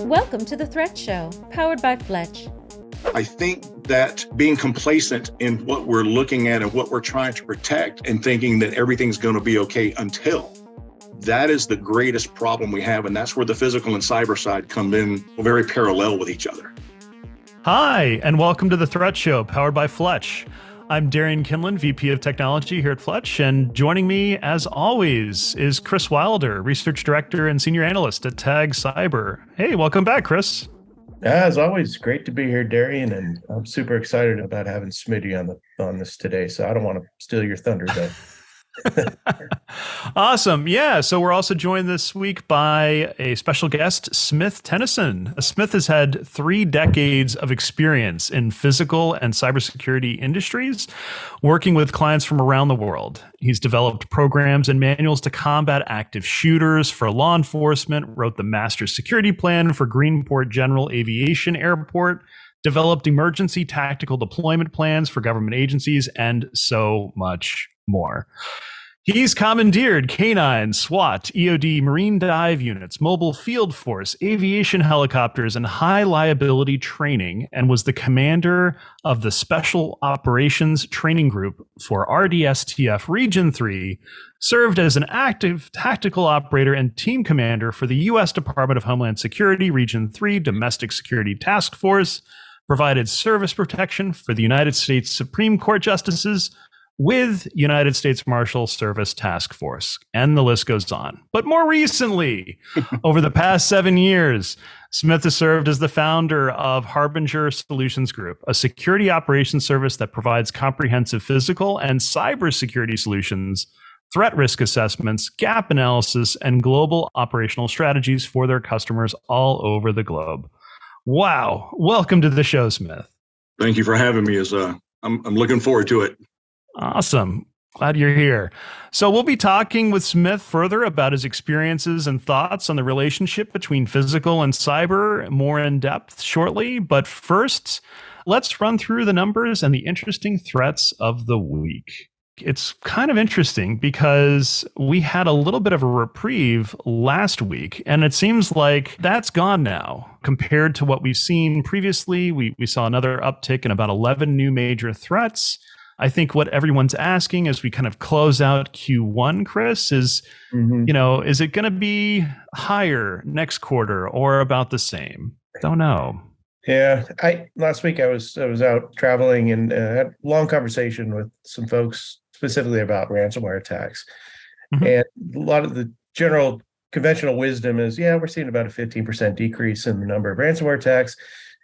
Welcome to the Threat Show, powered by Fletch. I think that being complacent in what we're looking at and what we're trying to protect and thinking that everything's going to be okay until, that is the greatest problem we have. And that's where the physical and cyber side come in very parallel with each other. Hi, and welcome to the Threat Show, powered by Fletch. I'm Darian Kinlan, VP of Technology here at Fletch, and joining me, as always, is Chris Wilder, Research Director and Senior Analyst at Tag Cyber. Hey, welcome back, Chris. As always, great to be here, Darian, and I'm super excited about having Smitty on this today, so I don't want to steal your thunder, though. Awesome. Yeah. So we're also joined this week by a special guest, Smith Tennyson. Smith has had 3 decades of experience in physical and cybersecurity industries, working with clients from around the world. He's developed programs and manuals to combat active shooters for law enforcement, wrote the master security plan for Greenport General Aviation Airport, developed emergency tactical deployment plans for government agencies, and so much more. He's commandeered K9, SWAT, EOD, Marine Dive Units, Mobile Field Force, aviation helicopters, and high liability training, and was the commander of the Special Operations Training Group for RDSTF Region 3, served as an active tactical operator and team commander for the U.S. Department of Homeland Security Region 3 Domestic Security Task Force, provided service protection for the United States Supreme Court justices, with United States Marshal Service Task Force, and the list goes on. But more recently, over the past 7 years, Smith has served as the founder of Harbinger Solutions Group, a security operations service that provides comprehensive physical and cybersecurity solutions, threat risk assessments, gap analysis, and global operational strategies for their customers all over the globe. Wow. Welcome to the show, Smith. Thank you for having me. I'm looking forward to it. Awesome. Glad you're here. So we'll be talking with Smith further about his experiences and thoughts on the relationship between physical and cyber more in depth shortly. But first, let's run through the numbers and the interesting threats of the week. It's kind of interesting because we had a little bit of a reprieve last week, and it seems like that's gone now. Compared to what we've seen previously, we saw another uptick in about 11 new major threats. I think what everyone's asking as we kind of close out Q1, Chris, is, is it going to be higher next quarter or about the same? Don't know. Yeah, last week I was out traveling and had a long conversation with some folks specifically about ransomware attacks. Mm-hmm. And a lot of the general conventional wisdom is, we're seeing about a 15% decrease in the number of ransomware attacks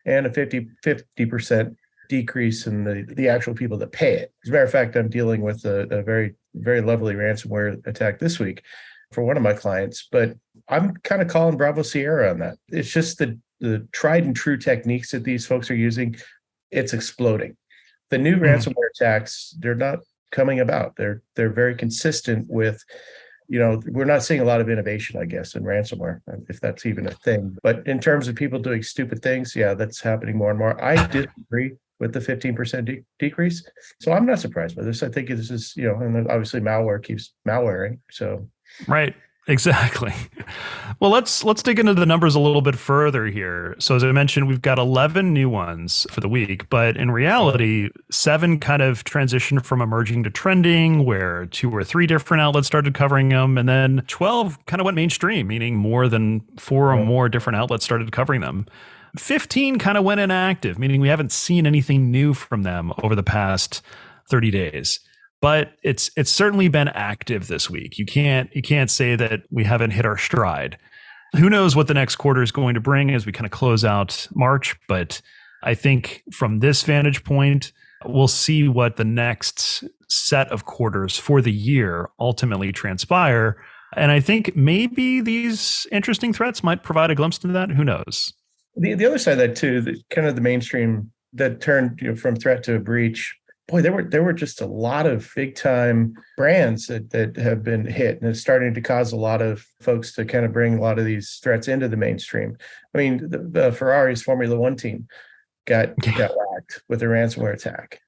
and a 50% decrease in the actual people that pay it. As a matter of fact, I'm dealing with a very, very lovely ransomware attack this week for one of my clients, but I'm kind of calling Bravo Sierra on that. It's just the tried and true techniques that these folks are using, it's exploding. The new ransomware attacks, they're not coming about. They're very consistent with, we're not seeing a lot of innovation, I guess, in ransomware, if that's even a thing. But in terms of people doing stupid things, that's happening more and more. I disagree with the 15% decrease. So I'm not surprised by this. I think this is, and obviously malware keeps malwaring. So right. Exactly. Well, let's dig into the numbers a little bit further here. So as I mentioned, we've got 11 new ones for the week, but in reality, 7 kind of transitioned from emerging to trending, where 2 or 3 different outlets started covering them, and then 12 kind of went mainstream, meaning more than 4 or more different outlets started covering them. 15 kind of went inactive, meaning we haven't seen anything new from them over the past 30 days. But it's certainly been active this week. You can't say that we haven't hit our stride. Who knows what the next quarter is going to bring as we kind of close out March, but I think from this vantage point, we'll see what the next set of quarters for the year ultimately transpire. And I think maybe these interesting threats might provide a glimpse into that. Who knows? The other side of that too, kind of the mainstream that turned from threat to a breach. Boy, there were just a lot of big time brands that have been hit, and it's starting to cause a lot of folks to kind of bring a lot of these threats into the mainstream. I mean, the Ferrari's Formula One team got whacked with a ransomware attack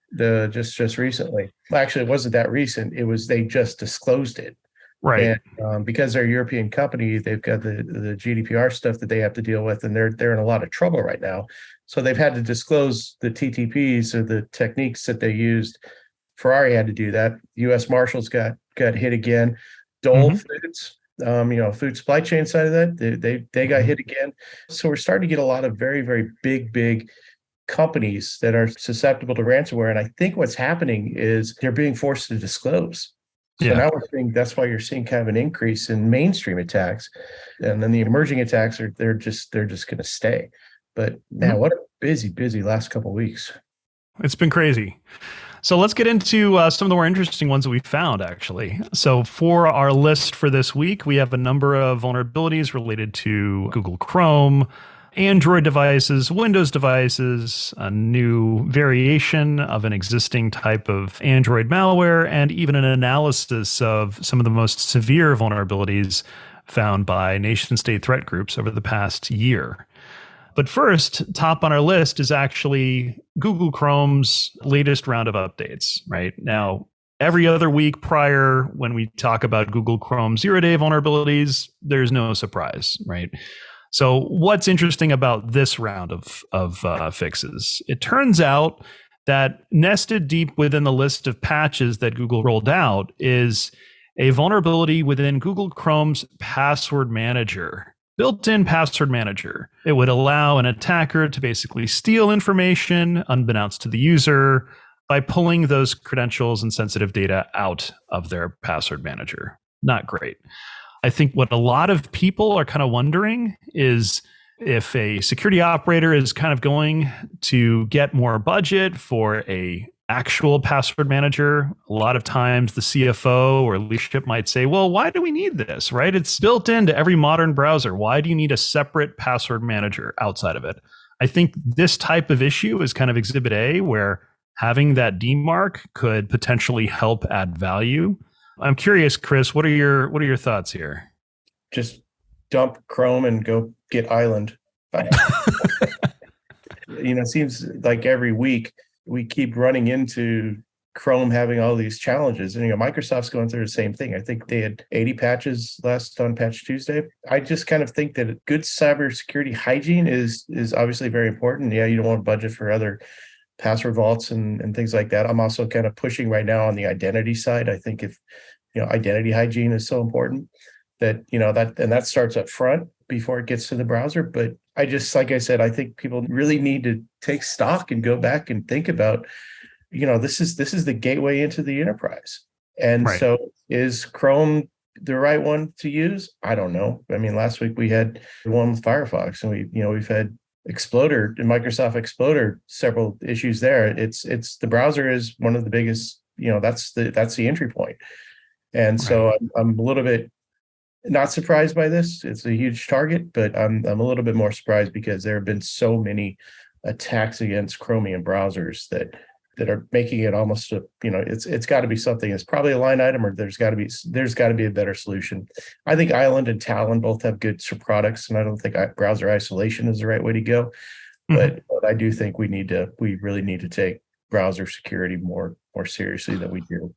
just recently. Well, actually, it wasn't that recent. It was they just disclosed it Right. And because they're a European company, they've got the GDPR stuff that they have to deal with, and they're in a lot of trouble right now. So they've had to disclose the TTPs or the techniques that they used. Ferrari had to do that. U.S. Marshals got hit again. Dole Foods, food supply chain side of that, they got hit again. So we're starting to get a lot of very, very big companies that are susceptible to ransomware. And I think what's happening is they're being forced to disclose. So now we're seeing, that's why you're seeing kind of an increase in mainstream attacks, and then the emerging attacks they're just going to stay. But man, what a busy last couple of weeks. It's been crazy. So let's get into some of the more interesting ones that we found, actually. So for our list for this week, we have a number of vulnerabilities related to Google Chrome, Android devices, Windows devices, a new variation of an existing type of Android malware, and even an analysis of some of the most severe vulnerabilities found by nation-state threat groups over the past year. But first, top on our list is actually Google Chrome's latest round of updates, right? Now, every other week prior, when we talk about Google Chrome zero-day vulnerabilities, there's no surprise, right? So what's interesting about this round of fixes? It turns out that nested deep within the list of patches that Google rolled out is a vulnerability within Google Chrome's password manager. Built-in password manager. It would allow an attacker to basically steal information unbeknownst to the user by pulling those credentials and sensitive data out of their password manager. Not great. I think what a lot of people are kind of wondering is if a security operator is kind of going to get more budget for a actual password manager, a lot of times the CFO or leadership might say, well, why do we need this, right? It's built into every modern browser. Why do you need a separate password manager outside of it? I think this type of issue is kind of exhibit A, where having that DMARC could potentially help add value. I'm curious, Chris, what are your thoughts here? Just dump Chrome and go get Island. It seems like every week we keep running into Chrome having all these challenges. And Microsoft's going through the same thing. I think they had 80 patches last on Patch Tuesday. I just kind of think that good cybersecurity hygiene is obviously very important. Yeah, you don't want budget for other password vaults and things like that. I'm also kind of pushing right now on the identity side. I think if identity hygiene is so important that that starts up front before it gets to the browser. But like I said, I think people really need to take stock and go back and think about, this is the gateway into the enterprise. And right. So is Chrome the right one to use? I don't know. I mean, last week we had one with Firefox, and we've had Exploder and Microsoft Exploder, several issues there. It's the browser is one of the biggest, that's the entry point. And so I'm a little bit not surprised by this. It's a huge target, but I'm a little bit more surprised because there have been so many attacks against Chromium browsers that are making it almost it's got to be something. It's probably a line item, or there's got to be a better solution. I think Island and Talon both have good products, and I don't think browser isolation is the right way to go. But I do think we really need to take browser security more seriously than we do.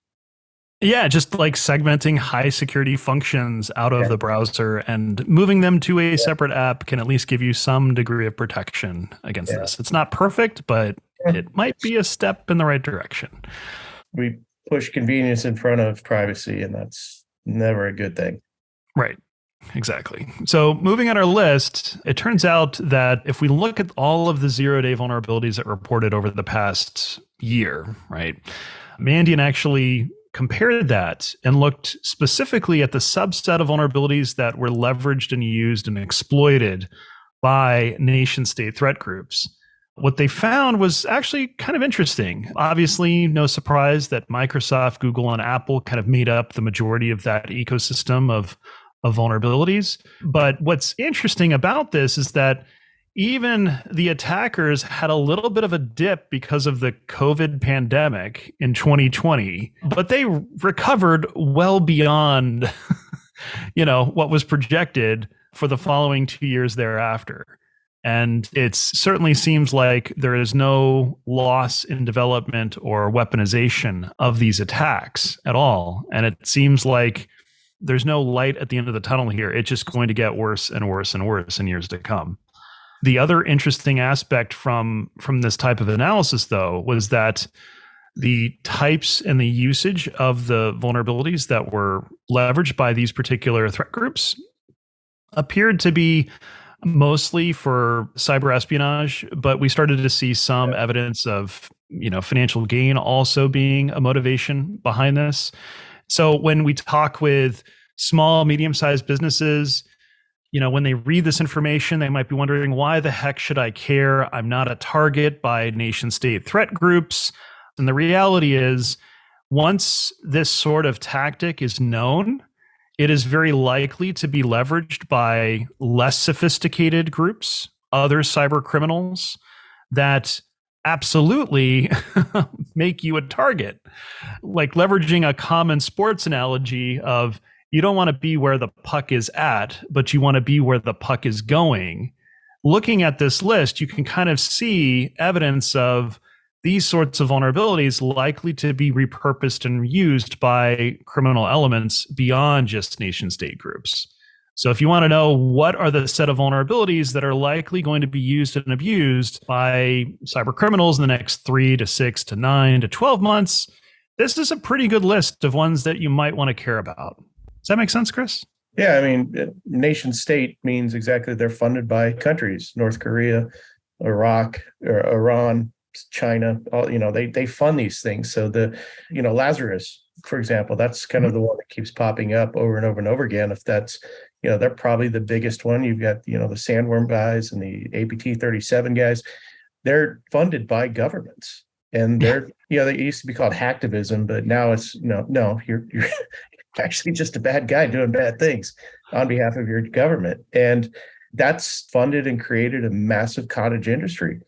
Yeah, just like segmenting high security functions out of the browser and moving them to a separate app can at least give you some degree of protection against this. It's not perfect, but it might be a step in the right direction. We push convenience in front of privacy, and that's never a good thing. Right. Exactly. So moving on our list, it turns out that if we look at all of the zero-day vulnerabilities that were reported over the past year, right, Mandiant actually compared that and looked specifically at the subset of vulnerabilities that were leveraged and used and exploited by nation-state threat groups. What they found was actually kind of interesting. Obviously, no surprise that Microsoft, Google, and Apple kind of made up the majority of that ecosystem of vulnerabilities. But what's interesting about this is that even the attackers had a little bit of a dip because of the COVID pandemic in 2020, but they recovered well beyond, what was projected for the following 2 years thereafter. And it certainly seems like there is no loss in development or weaponization of these attacks at all. And it seems like there's no light at the end of the tunnel here. It's just going to get worse and worse and worse in years to come. The other interesting aspect from this type of analysis, though, was that the types and the usage of the vulnerabilities that were leveraged by these particular threat groups appeared to be mostly for cyber espionage, but we started to see some evidence of, financial gain also being a motivation behind this. So when we talk with small, medium-sized businesses, when they read this information, they might be wondering, why the heck should I care? I'm not a target by nation-state threat groups. And the reality is, once this sort of tactic is known, it is very likely to be leveraged by less sophisticated groups, other cyber criminals that absolutely make you a target. Like leveraging a common sports analogy of, you don't want to be where the puck is at, but you want to be where the puck is going. Looking at this list, you can kind of see evidence of these sorts of vulnerabilities likely to be repurposed and used by criminal elements beyond just nation state groups. So if you want to know what are the set of vulnerabilities that are likely going to be used and abused by cyber criminals in the next 3 to 6 to 9 to 12 months, this is a pretty good list of ones that you might want to care about. Does that make sense, Chris? Yeah, I mean, nation state means exactly they're funded by countries, North Korea, Iraq, or Iran, China, they fund these things. So Lazarus, for example, that's kind of the one that keeps popping up over and over and over again. If that's, they're probably the biggest one. You've got, the Sandworm guys and the APT-37 guys. They're funded by governments. And they're, they used to be called hacktivism, but now it's, no, you're actually just a bad guy doing bad things on behalf of your government. And that's funded and created a massive cottage industry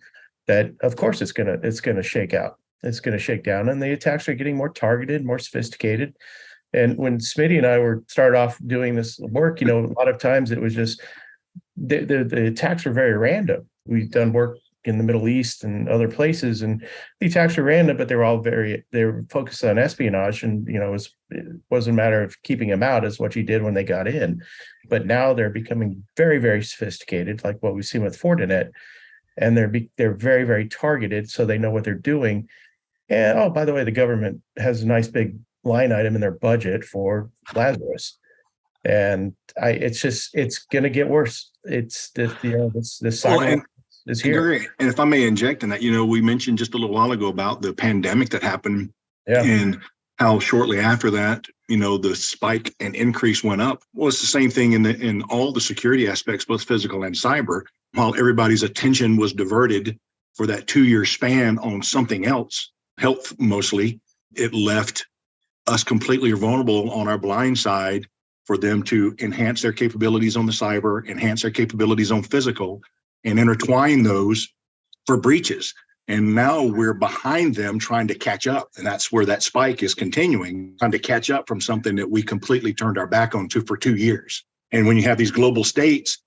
that, of course, it's gonna shake out. It's gonna shake down, and the attacks are getting more targeted, more sophisticated. And when Smitty and I started off doing this work, a lot of times it was just the attacks were very random. We've done work in the Middle East and other places, and the attacks were random, but they were focused on espionage, and it wasn't a matter of keeping them out as what you did when they got in. But now they're becoming very, very sophisticated, like what we've seen with Fortinet, and they're very, very targeted, so they know what they're doing. And oh, by the way, the government has a nice big line item in their budget for Lazarus, and it's going to get worse. It's this cycle is here. And if I may inject in that, we mentioned just a little while ago about the pandemic that happened, and how shortly after that, the spike and increase went up. Well, it's the same thing in all the security aspects, both physical and cyber. While everybody's attention was diverted for that 2-year span on something else, health mostly, it left us completely vulnerable on our blind side for them to enhance their capabilities on the cyber, enhance their capabilities on physical, and intertwine those for breaches. And now we're behind them trying to catch up. And that's where that spike is continuing, trying to catch up from something that we completely turned our back on for 2 years. And when you have these global states,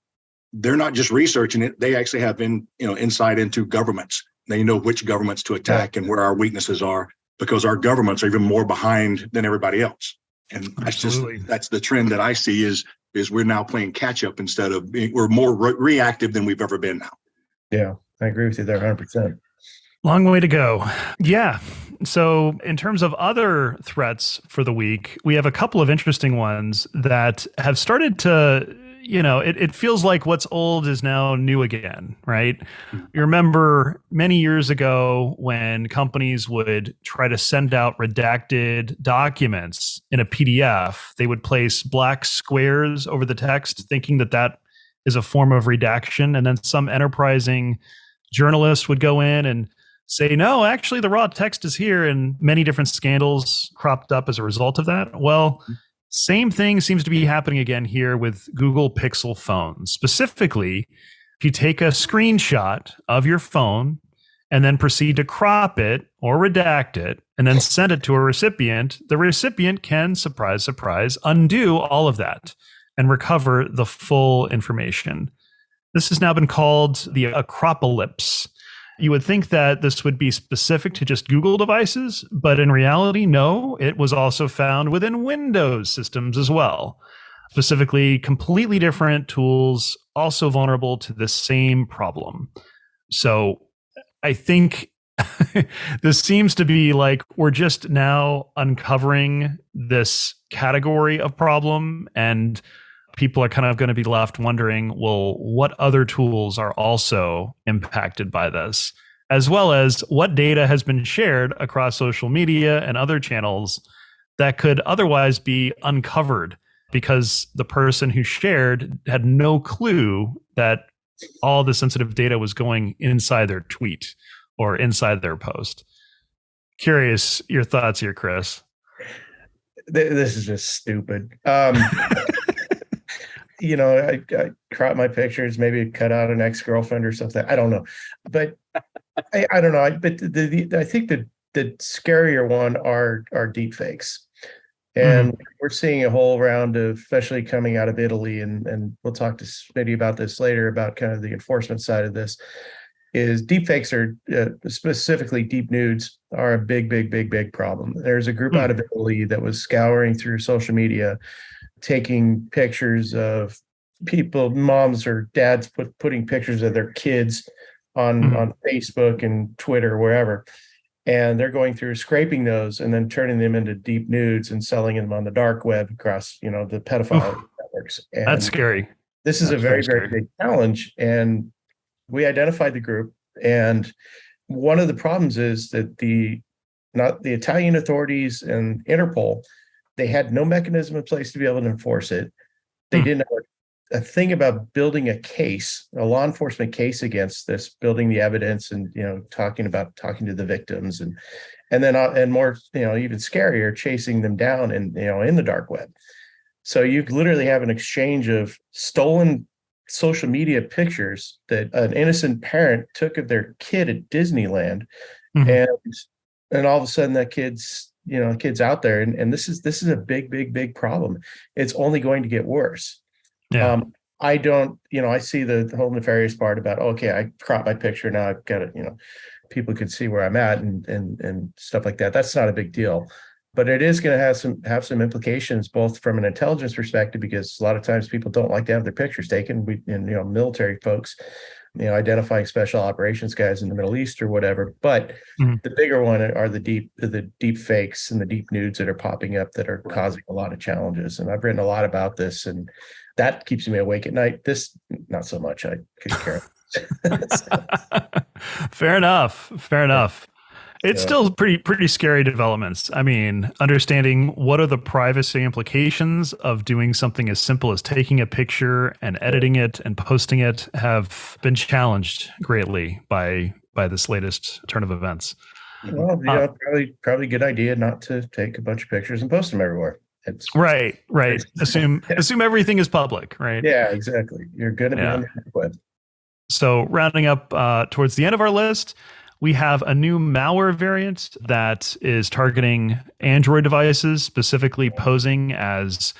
they're not just researching it. They actually have insight into governments. They know which governments to attack and where our weaknesses are, because our governments are even more behind than everybody else. And that's the trend that I see is we're now playing catch up instead of we're more reactive than we've ever been now. Yeah, I agree with you there 100%. Long way to go. Yeah. So in terms of other threats for the week, we have a couple of interesting ones that have started to, it feels like what's old is now new again, right? You remember many years ago when companies would try to send out redacted documents in a PDF, they would place black squares over the text, thinking that is a form of redaction. And then some enterprising journalist would go in and say, no, actually the raw text is here, and many different scandals cropped up as a result of that. Well, same thing seems to be happening again here with Google Pixel phones. Specifically, if you take a screenshot of your phone and then proceed to crop it or redact it and then send it to a recipient, the recipient can, surprise, surprise, undo all of that and recover the full information. This has now been called the acropolis. You would think that this would be specific to just Google devices, but in reality, no, it was also found within Windows systems as well. Specifically, completely different tools also vulnerable to the same problem. So I think this seems to be like we're just now uncovering this category of problem, and people are kind of going to be left wondering, well, what other tools are also impacted by this, as well as what data has been shared across social media and other channels that could otherwise be uncovered because the person who shared had no clue that all the sensitive data was going inside their tweet or inside their post. Curious your thoughts here, Chris. This is just stupid. I crop my pictures, maybe cut out an ex-girlfriend or something. I don't know, but I don't know. I think the scarier one are deep fakes. And we're seeing a whole round of, especially coming out of Italy, and we'll talk to Smitty about this later, about kind of the enforcement side of this, is deep fakes are, specifically deep nudes, are a big problem. There's a group out of Italy that was scouring through social media, taking pictures of people, moms or dads putting pictures of their kids on Facebook and Twitter, wherever. And they're going through scraping those and then turning them into deep nudes and selling them on the dark web across, the pedophile networks. And that's scary. This is a very big challenge. And we identified the group. And one of the problems is that the Italian authorities and Interpol, they had no mechanism in place to be able to enforce it. They didn't know a thing about building a case, a law enforcement case against this, building the evidence, and talking to the victims, and then more, even scarier, chasing them down in the dark web. So you literally have an exchange of stolen social media pictures that an innocent parent took of their kid at Disneyland, and all of a sudden that kid's out there, and this is a big problem. It's only going to get worse. Yeah. I don't, I see the whole nefarious part about, okay, I crop my picture, now I've got it, people could see where I'm at and stuff like that. That's not a big deal, but it is going to have some implications, both from an intelligence perspective, because a lot of times people don't like to have their pictures taken. Military folks, identifying special operations guys in the Middle East or whatever. But the bigger one are the deep fakes and the deep nudes that are popping up that are causing a lot of challenges. And I've written a lot about this, and that keeps me awake at night. This, not so much. I could care. Fair enough. It's still pretty scary developments. I mean, understanding what are the privacy implications of doing something as simple as taking a picture and editing it and posting it have been challenged greatly by this latest turn of events. Well, probably a good idea not to take a bunch of pictures and post them everywhere. Right. Assume everything is public, right? Yeah, exactly. You're going to be on the web. So rounding up towards the end of our list, we have a new malware variant that is targeting Android devices, specifically posing as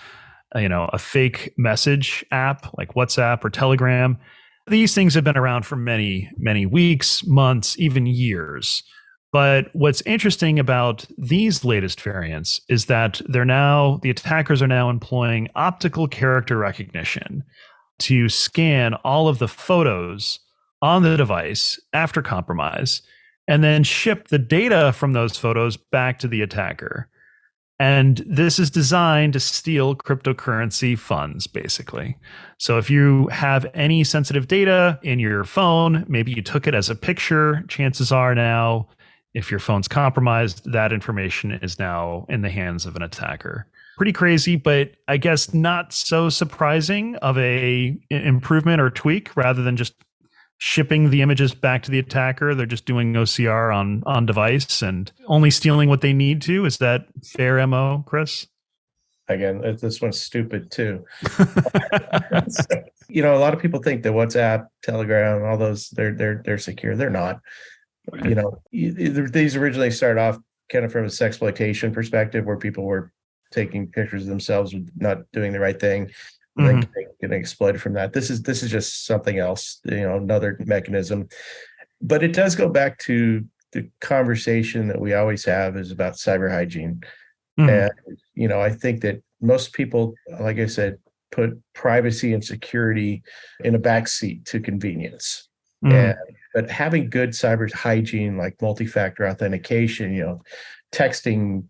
a fake message app like WhatsApp or Telegram. These things have been around for many weeks, months, even years. But what's interesting about these latest variants is that the attackers are now employing optical character recognition to scan all of the photos on the device after compromise, and then ship the data from those photos back to the attacker. And this is designed to steal cryptocurrency funds, basically. So if you have any sensitive data in your phone, maybe you took it as a picture, chances are now, if your phone's compromised, that information is now in the hands of an attacker. Pretty crazy, but I guess not so surprising of a improvement or tweak. Rather than just shipping the images back to the attacker, they're just doing OCR on device and only stealing what they need to. Is that fair MO, Chris? Again, this one's stupid too. A lot of people think that WhatsApp, Telegram, all those, they're secure. They're not. Right. These originally started off kind of from a sexploitation perspective, where people were taking pictures of themselves, not doing the right thing, and then getting exploited from that. This is just something else, another mechanism. But it does go back to the conversation that we always have is about cyber hygiene. And, I think that most people, like I said, put privacy and security in a backseat to convenience. But having good cyber hygiene, like multi-factor authentication, texting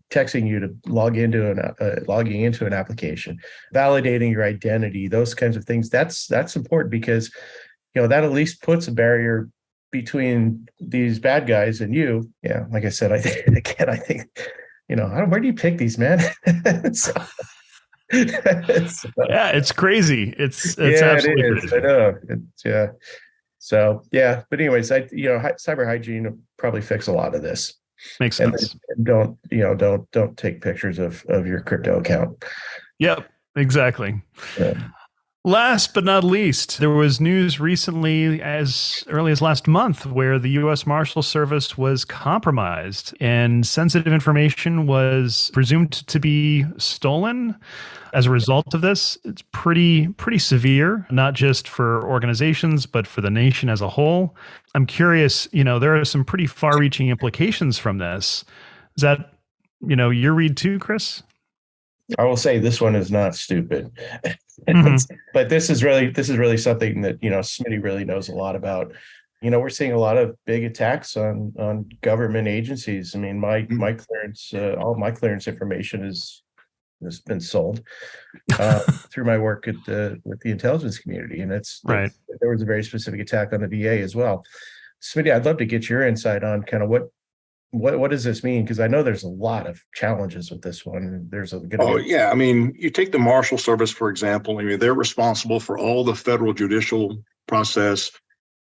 you to logging into an application, validating your identity, those kinds of things, that's important because, that at least puts a barrier between these bad guys and you. Yeah, like I said, I think, where do you pick these, man? Yeah, it's crazy. It's absolutely it is. crazy. I know. Yeah. So yeah, but anyways, cyber hygiene will probably fix a lot of this. Makes sense. And don't take pictures of your crypto account. Yep, exactly. Yeah. Last but not least, there was news recently, as early as last month, where the U.S. Marshal Service was compromised and sensitive information was presumed to be stolen. As a result of this, it's pretty severe, not just for organizations, but for the nation as a whole. I'm curious, there are some pretty far-reaching implications from this. Is that, your read too, Chris? I will say this one is not stupid. But this is really something that, Smitty really knows a lot about. We're seeing a lot of big attacks on government agencies. I mean, my clearance, all my clearance information has been sold through my work with the intelligence community. And right. There was a very specific attack on the VA as well. Smitty, I'd love to get your insight on kind of what does this mean? Because I know there's a lot of challenges with this one. Yeah. I mean, you take the Marshal Service, for example. I mean, they're responsible for all the federal judicial process,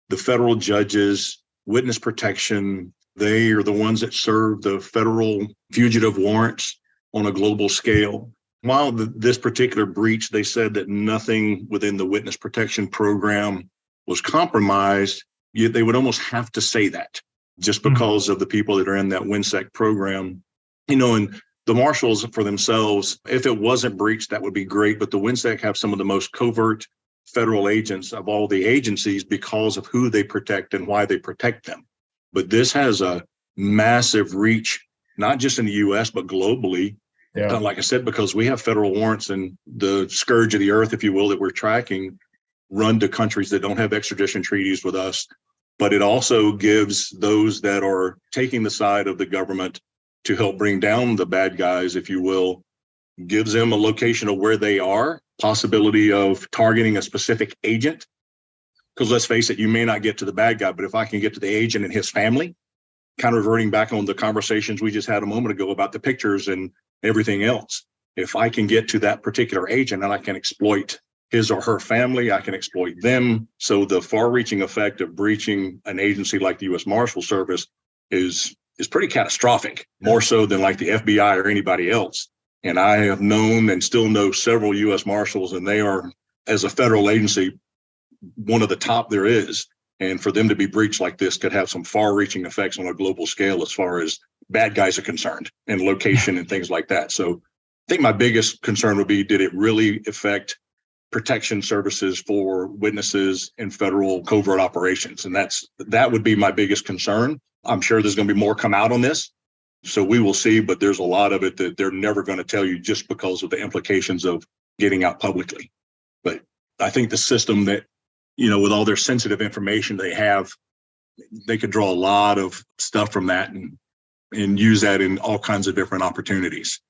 the federal judges, witness protection. They are the ones that serve the federal fugitive warrants on a global scale. While this particular breach, they said that nothing within the witness protection program was compromised, yet they would almost have to say that just because of the people that are in that WinSec program. And the marshals for themselves, if it wasn't breached, that would be great. But the WinSec have some of the most covert federal agents of all the agencies because of who they protect and why they protect them. But this has a massive reach, not just in the US, but globally. Yeah. Like I said, because we have federal warrants and the scourge of the earth, if you will, that we're tracking run to countries that don't have extradition treaties with us. But it also gives those that are taking the side of the government to help bring down the bad guys, if you will, gives them a location of where they are, possibility of targeting a specific agent. Because let's face it, you may not get to the bad guy, but if I can get to the agent and his family, kind of reverting back on the conversations we just had a moment ago about the pictures and everything else, if I can get to that particular agent and I can exploit his or her family, I can exploit them. So the far-reaching effect of breaching an agency like the U.S. Marshal Service is pretty catastrophic, more so than like the FBI or anybody else. And I have known and still know several U.S. Marshals, and they are, as a federal agency, one of the top there is. And for them to be breached like this could have some far-reaching effects on a global scale as far as bad guys are concerned and location and things like that. So I think my biggest concern would be, did it really affect protection services for witnesses in federal covert operations? And that would be my biggest concern. I'm sure there's going to be more come out on this. So we will see, but there's a lot of it that they're never going to tell you just because of the implications of getting out publicly. But I think the system that, with all their sensitive information they have, they could draw a lot of stuff from that and use that in all kinds of different opportunities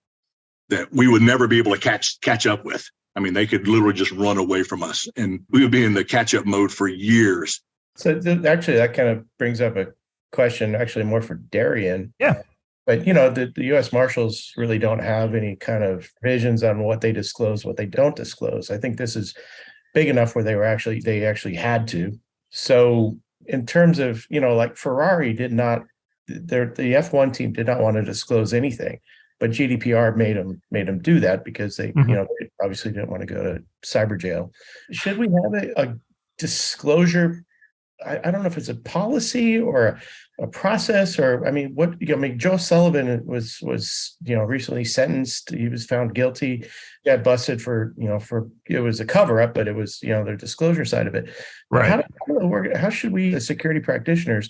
that we would never be able to catch up with. I mean, they could literally just run away from us and we would be in the catch-up mode for years. So actually, that kind of brings up a question, actually more for Darian. Yeah. But, the U.S. Marshals really don't have any kind of visions on what they disclose, what they don't disclose. I think this is big enough where they actually had to. So in terms of, like Ferrari the F1 team did not want to disclose anything. But GDPR made them do that because they, they obviously didn't want to go to cyber jail. Should we have a disclosure I don't know if it's a policy or a process, or I mean, Joe Sullivan was recently sentenced. He was found guilty, got busted for it was a cover up, but it was their disclosure side of it. Right. How should we, as security practitioners,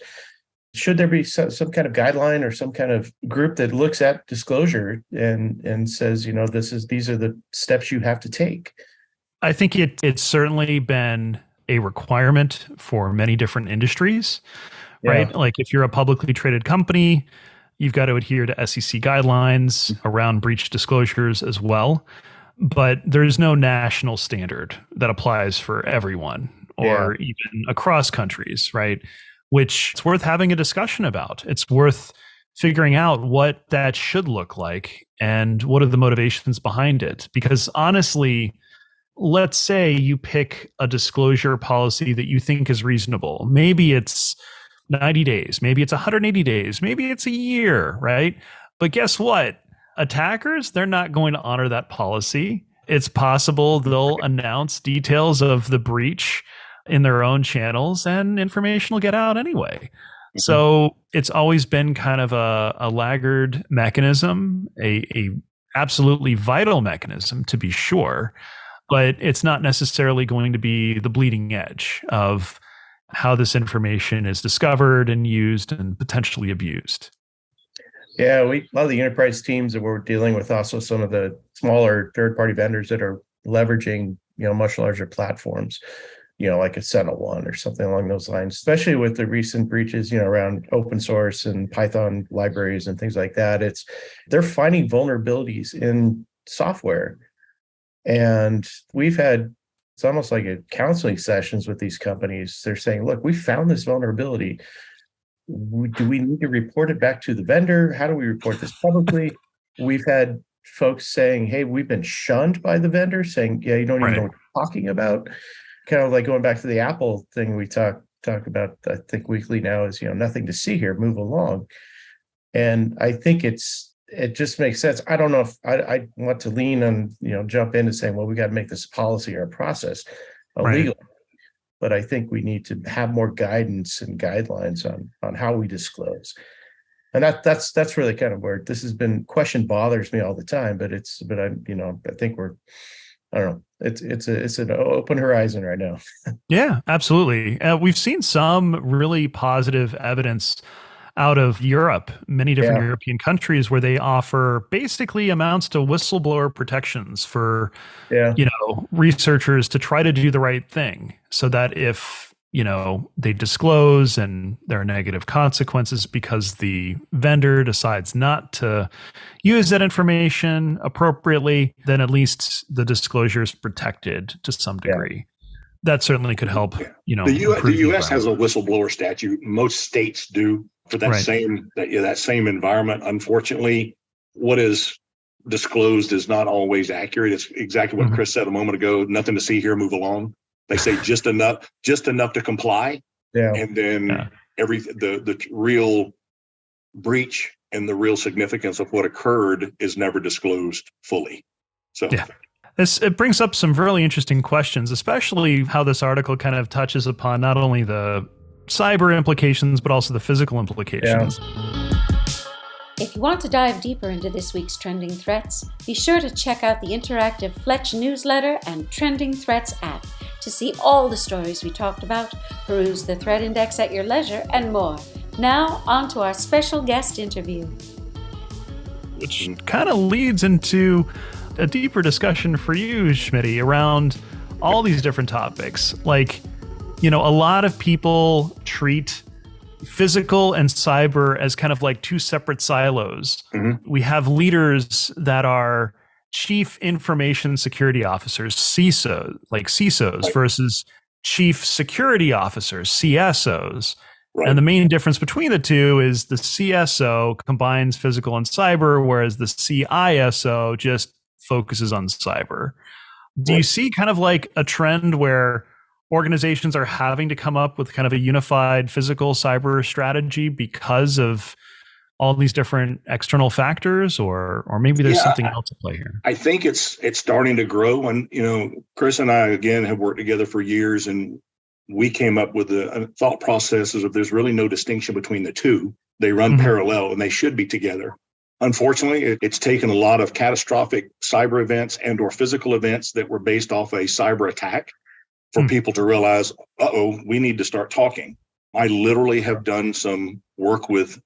should there be some kind of guideline or some kind of group that looks at disclosure and says, these are the steps you have to take? I think it's certainly been a requirement for many different industries, right? Yeah. Like if you're a publicly traded company, you've got to adhere to SEC guidelines around breach disclosures as well. But there's no national standard that applies for everyone or even across countries, right? Which it's worth having a discussion about. It's worth figuring out what that should look like and what are the motivations behind it. Because honestly, let's say you pick a disclosure policy that you think is reasonable. Maybe it's 90 days, maybe it's 180 days, maybe it's a year, right? But guess what? Attackers, they're not going to honor that policy. It's possible they'll announce details of the breach in their own channels and information will get out anyway. Mm-hmm. So it's always been kind of a laggard mechanism, a absolutely vital mechanism to be sure, but it's not necessarily going to be the bleeding edge of how this information is discovered and used and potentially abused. Yeah, a lot of the enterprise teams that we're dealing with, also some of the smaller third-party vendors that are leveraging, much larger platforms, like a SentinelOne or something along those lines, especially with the recent breaches, around open source and Python libraries and things like that. They're finding vulnerabilities in software. And we've had, it's almost like a counseling sessions with these companies. They're saying, look, we found this vulnerability. Do we need to report it back to the vendor? How do we report this publicly? We've had folks saying, hey, we've been shunned by the vendor, saying, yeah, you don't even know what you're talking about. Kind of like going back to the Apple thing we talk about, I think weekly now is, nothing to see here, move along. And I think it just makes sense. I don't know if I want to lean on, jump into saying, well, we got to make this a policy or a process illegal. Right. But I think we need to have more guidance and guidelines on how we disclose. And that's really kind of where this has been. Question bothers me all the time, but I think I don't know. It's an open horizon right now. Yeah, absolutely. We've seen some really positive evidence out of Europe, many different European countries, where they offer basically amounts to whistleblower protections for, researchers to try to do the right thing, so that if, they disclose and there are negative consequences because the vendor decides not to use that information appropriately, then at least the disclosure is protected to some degree. That certainly could help. The U.S. has a whistleblower statute. Most states do for that same environment. Unfortunately, what is disclosed is not always accurate. It's exactly what Chris said a moment ago. Nothing to see here. Move along. They say just enough to comply. Yeah. And then the real breach and the real significance of what occurred is never disclosed fully. So it brings up some really interesting questions, especially how this article kind of touches upon not only the cyber implications, but also the physical implications. Yeah. If you want to dive deeper into this week's trending threats, be sure to check out the interactive Fletch newsletter and Trending Threats app to see all the stories we talked about, peruse the threat index at your leisure, and more. Now, on to our special guest interview. Which kind of leads into a deeper discussion for you, Schmitty, around all these different topics. Like, a lot of people treat physical and cyber as kind of like two separate silos. Mm-hmm. We have leaders that are chief information security officers, CISOs versus chief security officers, CSOs. Right. And the main difference between the two is the CSO combines physical and cyber, whereas the CISO just focuses on cyber. Do you see kind of like a trend where organizations are having to come up with kind of a unified physical cyber strategy because of all these different external factors, or maybe there's something else at play here? I think it's starting to grow. And, Chris and I, again, have worked together for years, and we came up with a thought processes of there's really no distinction between the two. They run parallel and they should be together. Unfortunately, it's taken a lot of catastrophic cyber events and or physical events that were based off a cyber attack for people to realize, we need to start talking. I literally have done some work with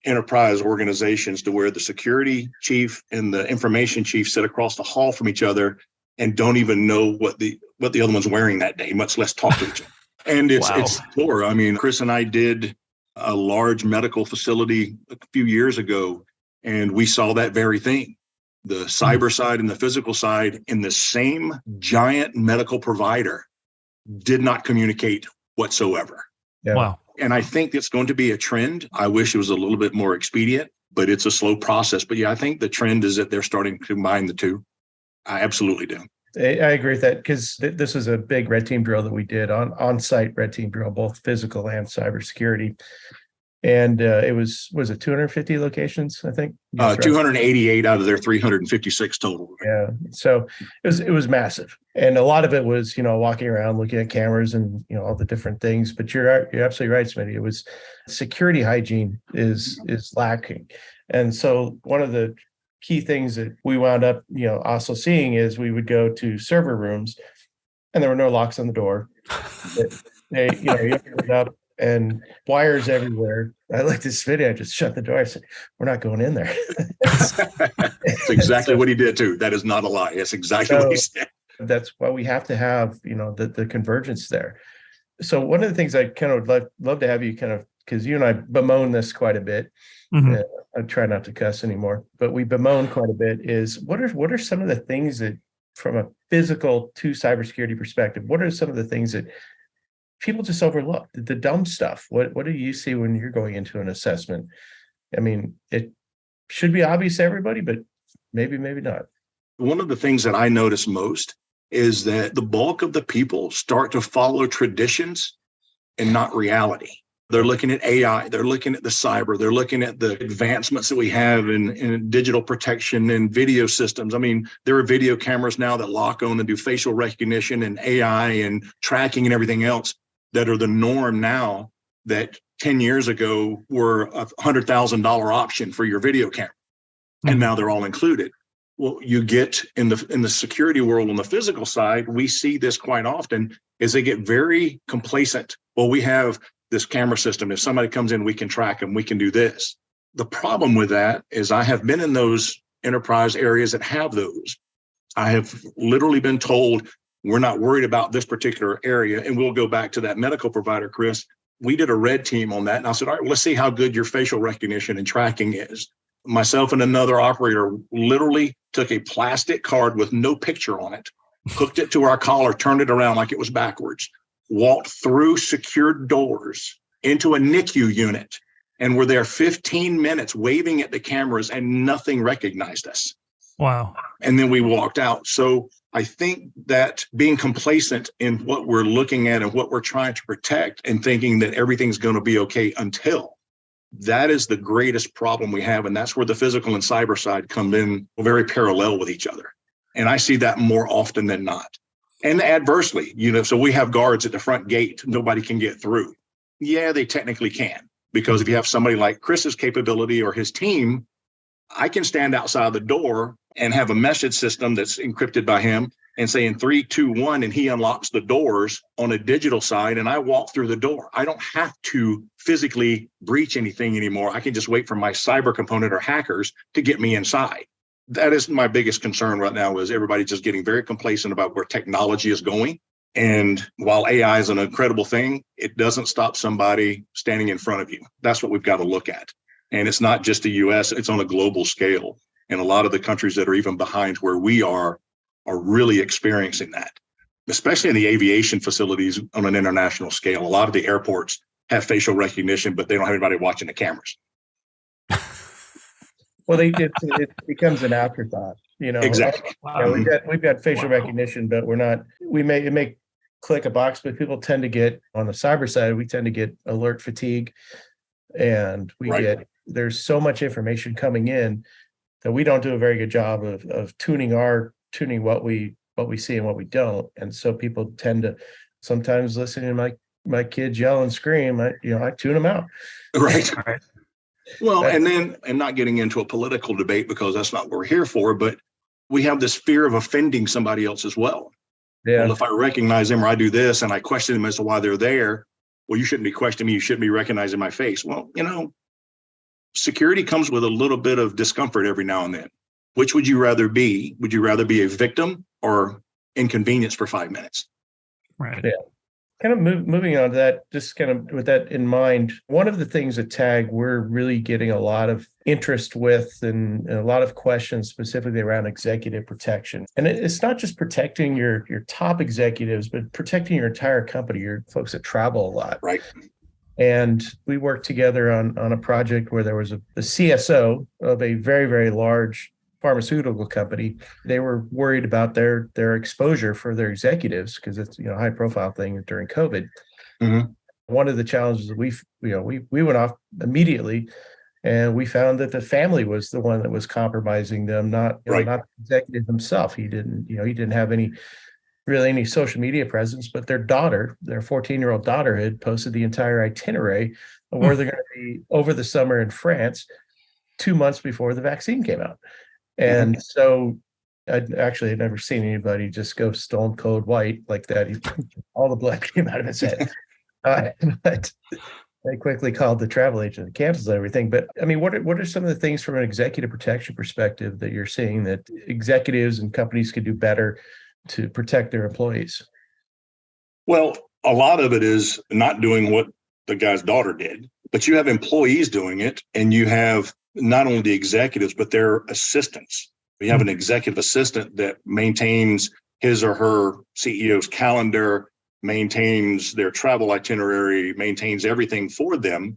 enterprise organizations to where the security chief and the information chief sit across the hall from each other and don't even know what the other one's wearing that day, much less talk to each other. And it's poor. I mean, Chris and I did a large medical facility a few years ago, and we saw that very thing. The cyber side and the physical side in the same giant medical provider did not communicate whatsoever. Yeah. Wow. And I think it's going to be a trend. I wish it was a little bit more expedient, but it's a slow process. But yeah, I think the trend is that they're starting to combine the two. I absolutely do. I agree with that, because this is a big red team drill that we did on-site red team drill, both physical and cybersecurity. And it was it 250 locations, I think? 288 out of their 356 total. Yeah. So it was massive. And a lot of it was, walking around, looking at cameras and, all the different things. But you're absolutely right, Smitty. It was security hygiene is lacking. And so one of the key things that we wound up, also seeing is we would go to server rooms and there were no locks on the door. They you open it up and wires everywhere. I looked at Smitty, I just shut the door. I said, we're not going in there. That's exactly what he did too. That is not a lie. That's exactly what he said. That's why we have to have, the convergence there. So one of the things I kind of would love to have you because you and I bemoan this quite a bit. I try not to cuss anymore, but we bemoan quite a bit, is what are some of the things that, from a physical to cybersecurity perspective, what are some of the things that people just overlook, the dumb stuff? What do you see when you're going into an assessment? I mean, it should be obvious to everybody, but maybe not. One of the things that I notice most is that the bulk of the people start to follow traditions and not reality. They're looking at AI, they're looking at the cyber, they're looking at the advancements that we have in digital protection and video systems. I mean, there are video cameras now that lock on and do facial recognition and AI and tracking and everything else that are the norm now, that 10 years ago were a $100,000 option for your video camera. And now they're all included. Well, you get in the security world on the physical side, we see this quite often, is they get very complacent. Well, we have this camera system. If somebody comes in, we can track them, we can do this. The problem with that is I have been in those enterprise areas that have those. I have literally been told, we're not worried about this particular area. And we'll go back to that medical provider, Chris. We did a red team on that. And I said, all right, well, let's see how good your facial recognition and tracking is. Myself and another operator literally took a plastic card with no picture on it, hooked it to our collar, turned it around like it was backwards, walked through secured doors into a NICU unit, and were there 15 minutes waving at the cameras and nothing recognized us. Wow. And then we walked out. So I think that being complacent in what we're looking at and what we're trying to protect and thinking that everything's going to be okay until, that is the greatest problem we have. And that's where the physical and cyber side come in very parallel with each other. And I see that more often than not. And adversely, so we have guards at the front gate. Nobody can get through. Yeah, they technically can. Because if you have somebody like Chris's capability or his team, I can stand outside the door and have a message system that's encrypted by him and say in 3, 2, 1, and he unlocks the doors on a digital side and I walk through the door. I don't have to physically breach anything anymore. I can just wait for my cyber component or hackers to get me inside. That is my biggest concern right now, is everybody just getting very complacent about where technology is going. And while AI is an incredible thing, it doesn't stop somebody standing in front of you. That's what we've got to look at. And it's not just the US, it's on a global scale. And a lot of the countries that are even behind where we are really experiencing that, especially in the aviation facilities on an international scale. A lot of the airports have facial recognition, but they don't have anybody watching the cameras. Well, it becomes an afterthought, Exactly. We've got facial recognition, but it may click a box, but people tend to get, on the cyber side, we tend to get alert fatigue, and there's so much information coming in that we don't do a very good job of tuning what we see and what we don't. And so people tend to sometimes listening to my kids yell and scream, I tune them out. Right. Right. Well, and not getting into a political debate, because that's not what we're here for, but we have this fear of offending somebody else as well. Yeah. Well, if I recognize them or I do this and I question them as to why they're there, well, you shouldn't be questioning me. You shouldn't be recognizing my face. Well, security comes with a little bit of discomfort every now and then. Which would you rather be? Would you rather be a victim or inconvenience for 5 minutes? Right. Yeah. Kind of moving on to that, just kind of with that in mind, one of the things at TAG we're really getting a lot of interest with and a lot of questions specifically around executive protection. And it's not just protecting your top executives, but protecting your entire company, your folks that travel a lot. Right. And we worked together on a project where there was a CSO of a very, very large pharmaceutical company. They were worried about their exposure for their executives because it's a high profile thing during COVID. Mm-hmm. One of the challenges that we went off immediately, and we found that the family was the one that was compromising them, not not the executive himself. He didn't have any social media presence, but their 14-year-old daughter had posted the entire itinerary of where they're going to be over the summer in France 2 months before the vaccine came out. And so I'd never seen anybody just go stone cold white like that. All the blood came out of his head. But they quickly called the travel agent and canceled everything. But I mean, what are some of the things from an executive protection perspective that you're seeing that executives and companies could do better to protect their employees? Well, a lot of it is not doing what the guy's daughter did, but you have employees doing it, and you have not only the executives, but their assistants. We have an executive assistant that maintains his or her CEO's calendar, maintains their travel itinerary, maintains everything for them.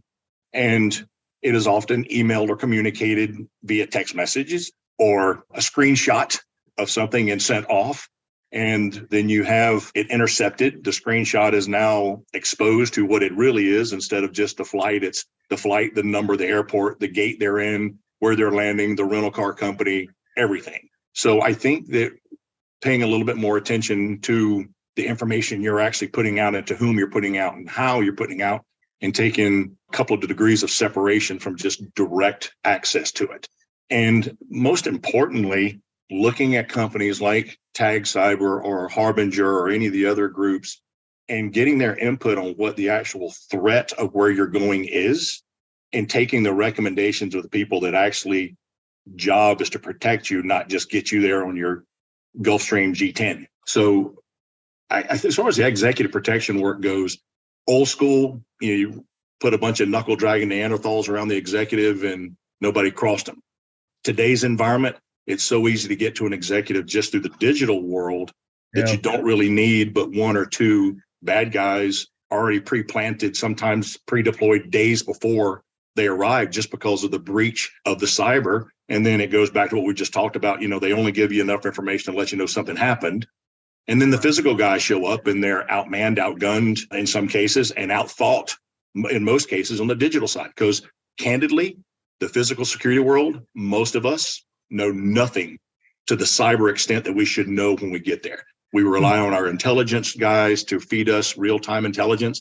And it is often emailed or communicated via text messages or a screenshot of something and sent off. And then you have it intercepted. The screenshot is now exposed to what it really is. Instead of just the flight, it's the flight, the number, the airport, the gate they're in, where they're landing, the rental car company, everything. So I think that paying a little bit more attention to the information you're actually putting out and to whom you're putting out and how you're putting out, and taking a couple of degrees of separation from just direct access to it. And most importantly, looking at companies like Tag Cyber or Harbinger or any of the other groups and getting their input on what the actual threat of where you're going is, and taking the recommendations of the people that actually job is to protect you, not just get you there on your Gulfstream G10. So as far as the executive protection work goes, old school, you put a bunch of knuckle dragging Neanderthals around the executive and nobody crossed them. Today's environment, it's so easy to get to an executive just through the digital world that you don't really need but one or two bad guys already pre-planted, sometimes pre-deployed days before they arrive, just because of the breach of the cyber. And then it goes back to what we just talked about. They only give you enough information to let you know something happened. And then the physical guys show up and they're outmanned, outgunned in some cases, and outthought in most cases on the digital side. Because candidly, the physical security world, most of us know nothing to the cyber extent that we should know when we get there. We rely on our intelligence guys to feed us real-time intelligence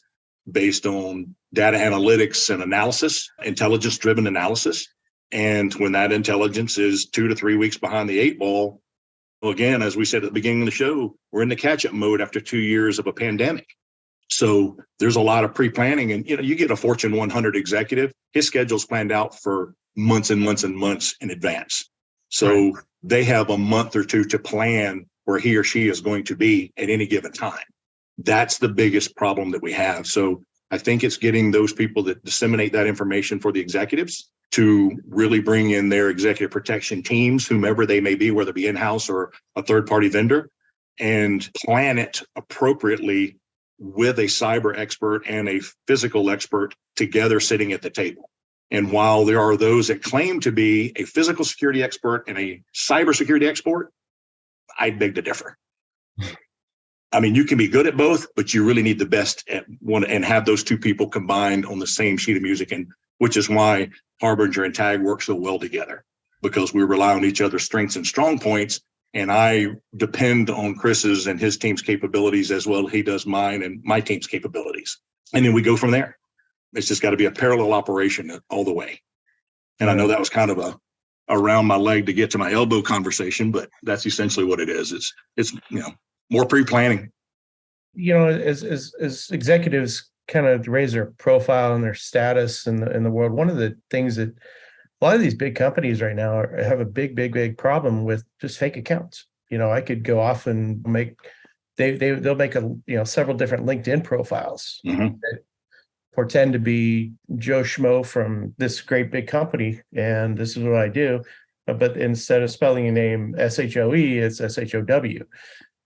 based on data analytics and analysis, intelligence-driven analysis. And when that intelligence is 2 to 3 weeks behind the 8 ball, well, again, as we said at the beginning of the show, we're in the catch-up mode after 2 years of a pandemic. So there's a lot of pre-planning. And you get a Fortune 100 executive, his schedule's planned out for months and months and months in advance. So they have a month or two to plan where he or she is going to be at any given time. That's the biggest problem that we have. So I think it's getting those people that disseminate that information for the executives to really bring in their executive protection teams, whomever they may be, whether it be in-house or a third-party vendor, and plan it appropriately with a cyber expert and a physical expert together sitting at the table. And while there are those that claim to be a physical security expert and a cybersecurity expert, I beg to differ. I mean, you can be good at both, but you really need the best at one and have those two people combined on the same sheet of music. And which is why Harbinger and Tag work so well together, because we rely on each other's strengths and strong points And I depend on Chris's and his team's capabilities as well as he does mine and my team's capabilities. And then we go from there. It's just got to be a parallel operation all the way. And I know that was kind of a around my leg to get to my elbow conversation, but that's essentially what it is. It's more pre-planning. As executives kind of raise their profile and their status in the world, one of the things that a lot of these big companies right now have a big problem with just fake accounts. I could go off and they'll make several different LinkedIn profiles that pretend to be Joe Schmo from this great big company, and this is what I do. But instead of spelling your name SHOE, it's SHOW,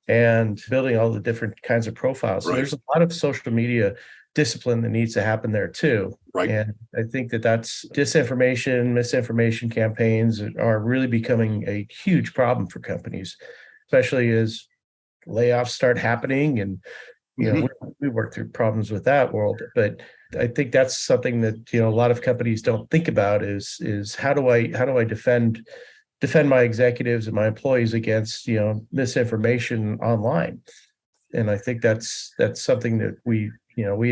and building all the different kinds of profiles. Right. So there's a lot of social media discipline that needs to happen there too. Right. And I think that's disinformation, misinformation campaigns are really becoming a huge problem for companies, especially as layoffs start happening. And we work through problems with that world, but I think that's something that a lot of companies don't think about is how do I defend my executives and my employees against misinformation online. And I think that's something that we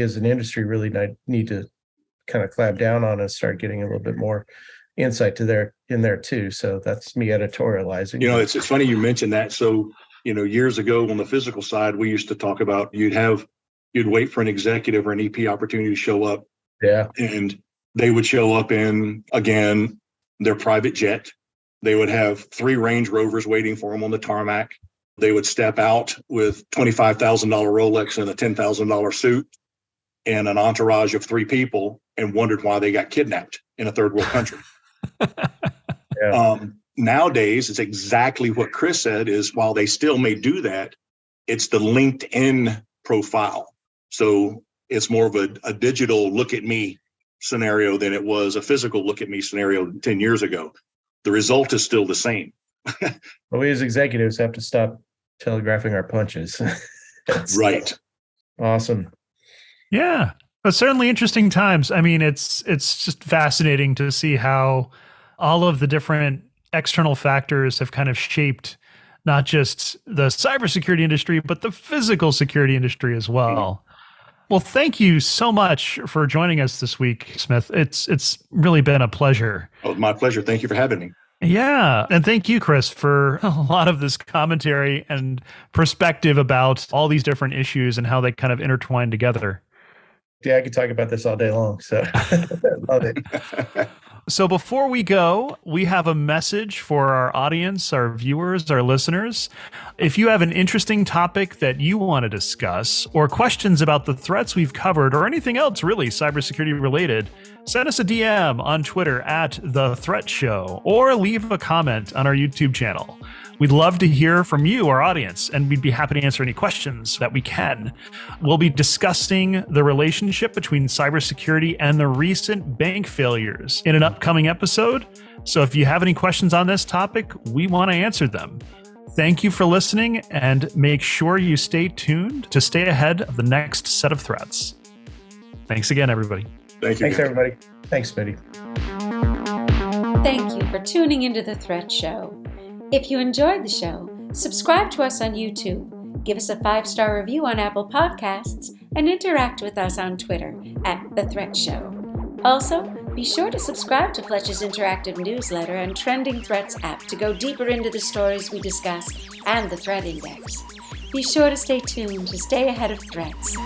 as an industry really need to kind of clamp down on and start getting a little bit more insight in there too. So that's me editorializing. It's funny you mentioned that. So years ago on the physical side, we used to talk about you'd wait for an executive or an EP opportunity to show up. Yeah. And they would show up in, again, their private jet. They would have 3 Range Rovers waiting for them on the tarmac. They would step out with $25,000 Rolex and a $10,000 suit and an entourage of 3 people and wondered why they got kidnapped in a third world country. Yeah. Nowadays, it's exactly what Chris said is while they still may do that, it's the LinkedIn profile. So it's more of a digital look at me scenario than it was a physical look at me scenario 10 years ago. The result is still the same. Well, we as executives have to stop telegraphing our punches. Right. Awesome. Yeah, but certainly interesting times. I mean, it's just fascinating to see how all of the different external factors have kind of shaped not just the cybersecurity industry, but the physical security industry as well. Well, thank you so much for joining us this week, Smith. It's really been a pleasure. Oh, my pleasure. Thank you for having me. Yeah. And thank you, Chris, for a lot of this commentary and perspective about all these different issues and how they kind of intertwine together. Yeah, I could talk about this all day long. So love it. So before we go, we have a message for our audience, our viewers, our listeners. If you have an interesting topic that you want to discuss or questions about the threats we've covered or anything else really cybersecurity related, send us a DM on Twitter at thethreatshow or leave a comment on our YouTube channel. We'd love to hear from you, our audience, and we'd be happy to answer any questions that we can. We'll be discussing the relationship between cybersecurity and the recent bank failures in an upcoming episode. So if you have any questions on this topic, we want to answer them. Thank you for listening, and make sure you stay tuned to stay ahead of the next set of threats. Thanks again, everybody. Thank you. Thanks, everybody. Thanks, Smitty. Thank you for tuning into The Threat Show. If you enjoyed the show, subscribe to us on YouTube, give us a 5-star review on Apple Podcasts, and interact with us on Twitter at The Threat Show. Also, be sure to subscribe to Fletch's interactive newsletter and Trending Threats app to go deeper into the stories we discuss and the threat index. Be sure to stay tuned to stay ahead of threats.